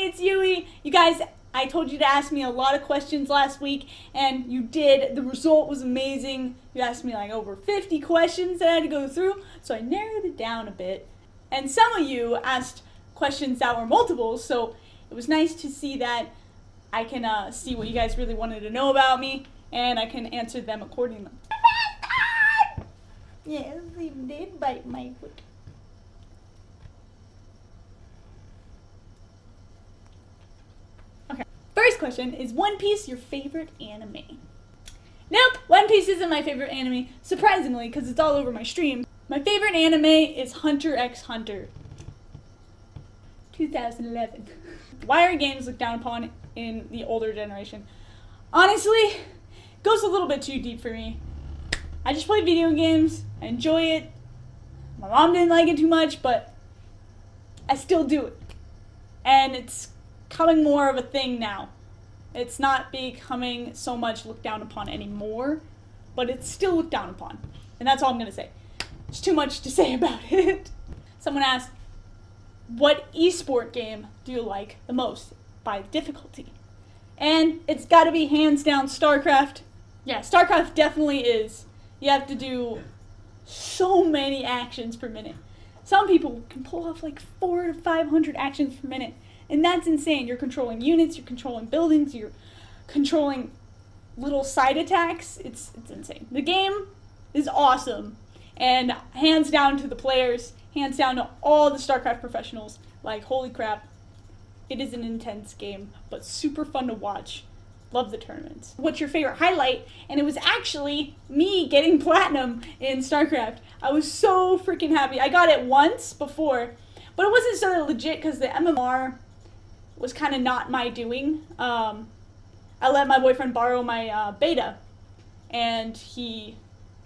it's Yuuie. You guys, I told you to ask me a lot of questions last week, and you did. The result was amazing. You asked me like over 50 questions that I had to go through, so I narrowed it down a bit. And some of you asked questions that were multiples, so it was nice to see that I can see what you guys really wanted to know about me, and I can answer them accordingly. Yes, he did bite my foot. Okay. First question, is One Piece your favorite anime? Nope, One Piece isn't my favorite anime, surprisingly, because it's all over my stream. My favorite anime is Hunter x Hunter. 2011. Why are games looked down upon in the older generation? Honestly, it goes a little bit too deep for me. I just play video games, I enjoy it. My mom didn't like it too much, but I still do it. And it's becoming more of a thing now. It's not becoming so much looked down upon anymore, but it's still looked down upon. And that's all I'm gonna say. There's too much to say about it. Someone asked, what esport game do you like the most by difficulty? And it's gotta be hands down StarCraft. Yeah, StarCraft definitely is. You have to do so many actions per minute. Some people can pull off like 400 to 500 actions per minute. And that's insane. You're controlling units, you're controlling buildings, you're controlling little side attacks. It's insane. The game is awesome. And hands down to the players, hands down to all the StarCraft professionals. Like, holy crap. It is an intense game, but super fun to watch. Love the tournaments. What's your favorite highlight? And it was actually me getting platinum in StarCraft. I was so freaking happy. I got it once before, but it wasn't so legit because the MMR was kind of not my doing. I let my boyfriend borrow my beta, and he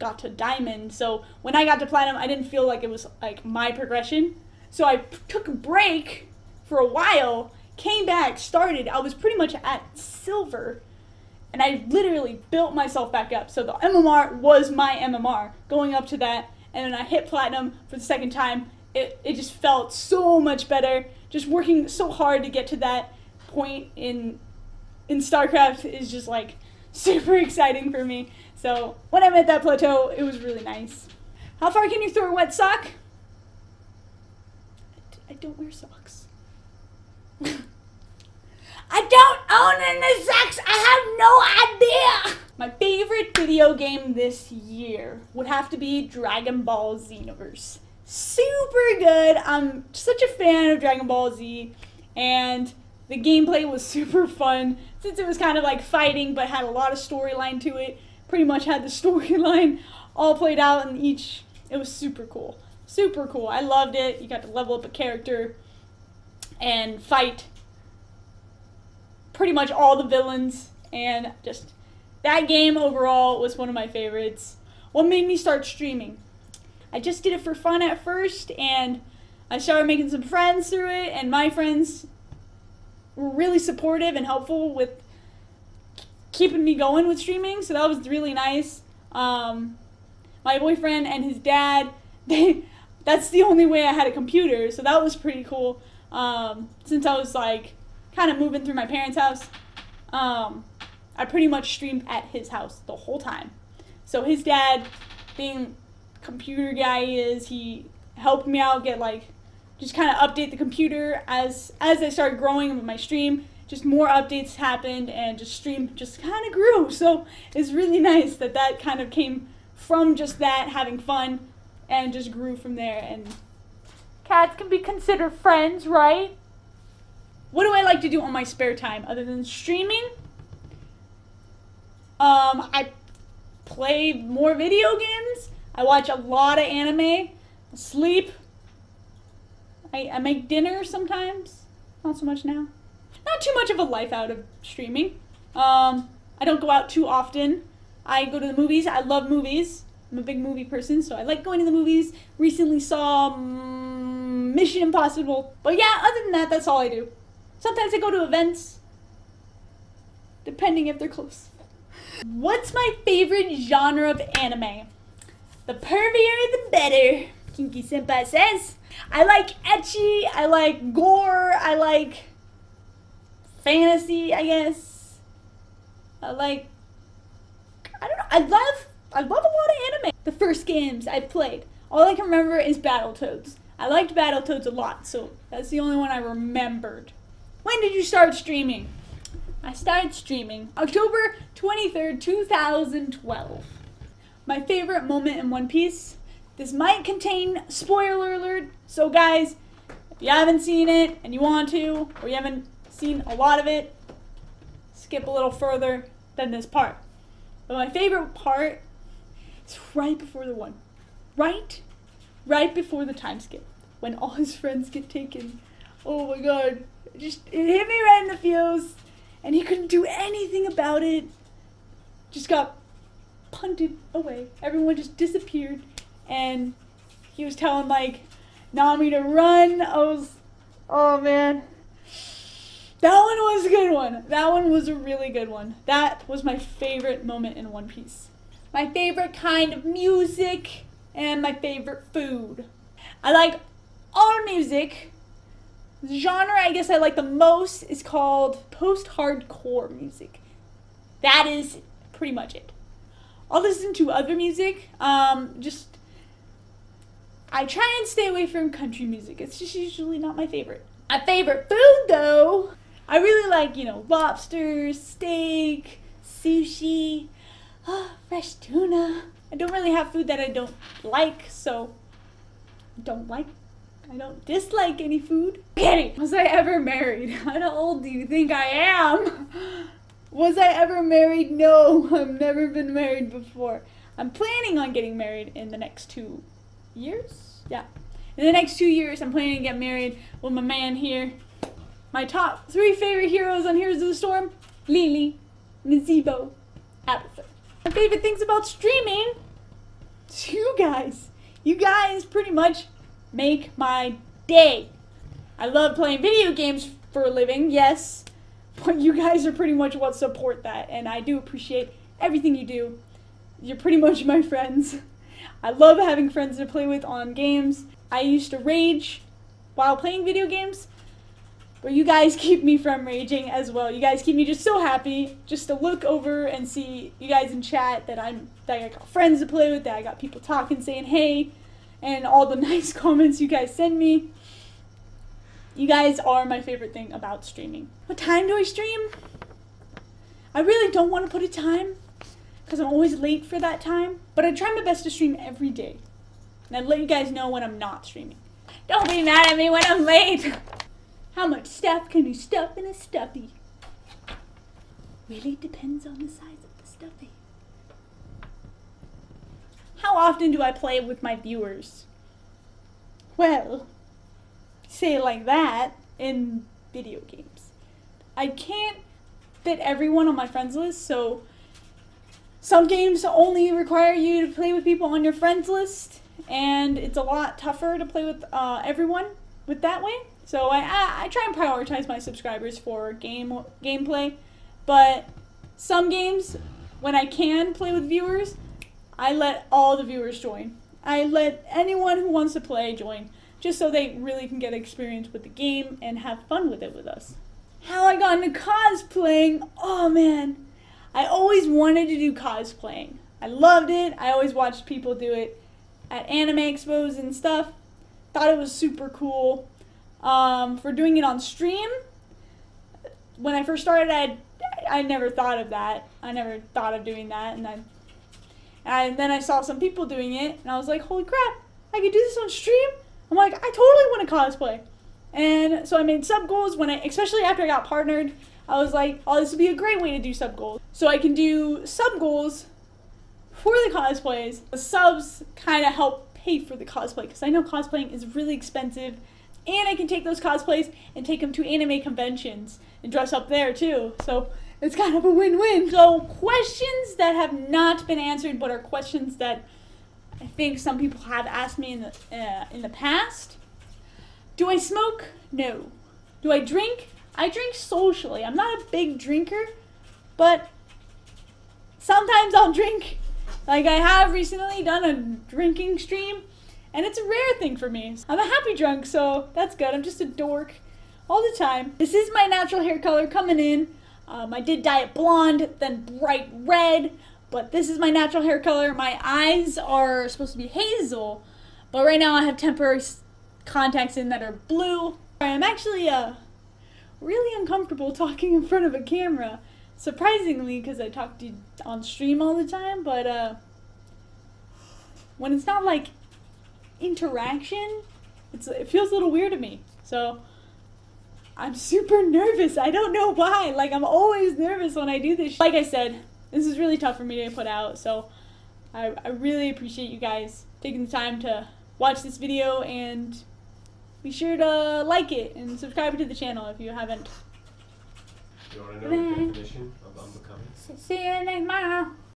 got to diamond. So when I got to platinum, I didn't feel like it was like my progression. So I took a break for a while, came back, started. I was pretty much at silver, and I literally built myself back up. So the MMR was my MMR going up to that, and then I hit platinum for the second time. It just felt so much better. Just working so hard to get to that point in StarCraft is just like super exciting for me. So when I'm at that plateau, it was really nice. How far can you throw a wet sock? I don't wear socks. I don't own any socks. I have no idea. My favorite video game this year would have to be Dragon Ball Xenoverse. Super good. I'm such a fan of Dragon Ball Z, and the gameplay was super fun since it was kind of like fighting but had a lot of storyline to it. Pretty much had the storyline all played out in each. It was super cool. Super cool. I loved it. You got to level up a character and fight pretty much all the villains, and just that game overall was one of my favorites. What made me start streaming? I just did it for fun at first, and I started making some friends through it, and my friends were really supportive and helpful with keeping me going with streaming, so that was really nice. My boyfriend and his dad, that's the only way I had a computer, so that was pretty cool. Since I was like kind of moving through my parents' house, I pretty much streamed at his house the whole time. So his dad, being computer guy he helped me out get like just kind of update the computer as I started growing with my stream. Just more updates happened, and just stream just kind of grew. So it's really nice that kind of came from just that, having fun, and just grew from there. And cats can be considered friends, right? What do I like to do on my spare time other than streaming? I play more video games. I watch a lot of anime, sleep. I make dinner sometimes, not so much now. Not too much of a life out of streaming. I don't go out too often. I go to the movies. I love movies. I'm a big movie person, so I like going to the movies. Recently saw Mission Impossible. But yeah, other than that, that's all I do. Sometimes I go to events, depending if they're close. What's my favorite genre of anime? The pervier, the better, Kinky Senpai says. I like ecchi, I like gore, I like fantasy, I guess. I don't know. I love a lot of anime. The first games I played, all I can remember is Battletoads. I liked Battletoads a lot, so that's the only one I remembered. When did you start streaming? I started streaming October 23rd, 2012. My favorite moment in One Piece. This might contain spoiler alert, so guys, if you haven't seen it and you want to, or you haven't seen a lot of it, skip a little further than this part. But my favorite part is right before the one. Right before the time skip. When all his friends get taken. Oh my god. It hit me right in the feels. And he couldn't do anything about it. Just got punted away. Everyone just disappeared. And he was telling, like, Nami to run. Oh man. That one was a good one. That one was a really good one. That was my favorite moment in One Piece. My favorite kind of music and my favorite food. I like all music. The genre I guess I like the most is called post-hardcore music. That is pretty much it. I'll listen to other music. I try and stay away from country music. It's just usually not my favorite. My favorite food though, I really like, lobster, steak, sushi, fresh tuna. I don't really have food that I don't like, so I don't dislike any food. Kidding. Was I ever married? How old do you think I am? Was I ever married? No, I've never been married before. I'm planning on getting married in the next 2 years. Yeah. In the next 2 years, I'm planning to get married with my man here. My top 3 favorite heroes on Heroes of the Storm: Lily, Nazebo, Abathur. My favorite things about streaming is you guys. You guys pretty much make my day. I love playing video games for a living, yes, but you guys are pretty much what support that, and I do appreciate everything you do. You're pretty much my friends. I love having friends to play with on games. I used to rage while playing video games, but you guys keep me from raging as well. You guys keep me just so happy just to look over and see you guys in chat that I got friends to play with, that I got people talking, saying hey, and all the nice comments you guys send me. You guys are my favorite thing about streaming. What time do I stream? I really don't want to put a time because I'm always late for that time, but I try my best to stream every day. And I let you guys know when I'm not streaming. Don't be mad at me when I'm late. How much stuff can you stuff in a stuffy? Really depends on the size of the stuffy. How often do I play with my viewers? Well, say it like that in video games. I can't fit everyone on my friends list, so some games only require you to play with people on your friends list, and it's a lot tougher to play with everyone with that way. So I try and prioritize my subscribers for gameplay, but some games, when I can play with viewers, I let all the viewers join. I let anyone who wants to play join, just so they really can get experience with the game and have fun with it with us. How I got into cosplaying, oh man. I always wanted to do cosplaying. I loved it. I always watched people do it at anime expos and stuff. Thought it was super cool. For doing it on stream, when I first started, I never thought of that. I never thought of doing that, and then I saw some people doing it, and I was like, holy crap, I could do this on stream? I'm like, I totally want to cosplay. And so I made sub goals especially after I got partnered. I was like, oh, this would be a great way to do sub goals. So I can do sub goals for the cosplays. The subs kind of help pay for the cosplay, because I know cosplaying is really expensive, and I can take those cosplays and take them to anime conventions and dress up there too. So it's kind of a win-win. So questions that have not been answered, but are questions that I think some people have asked me in the past. Do I smoke? No. Do I drink? I drink socially. I'm not a big drinker, but sometimes I'll drink. Like I have recently done a drinking stream, and it's a rare thing for me. I'm a happy drunk, so that's good. I'm just a dork. all the time. This is my natural hair color coming in. I did dye it blonde, then bright red, but this is my natural hair color. My eyes are supposed to be hazel, but right now I have temporary contacts in that are blue. I'm actually really uncomfortable talking in front of a camera, surprisingly, because I talk to you on stream all the time, but when it's not like interaction, it feels a little weird to me. So I'm super nervous. I don't know why. Like, I'm always nervous when I do this. Like I said, this is really tough for me to put out, so I really appreciate you guys taking the time to watch this video, and be sure to like it and subscribe to the channel if you haven't. You want to know the definition of unbecoming? See you next tomorrow.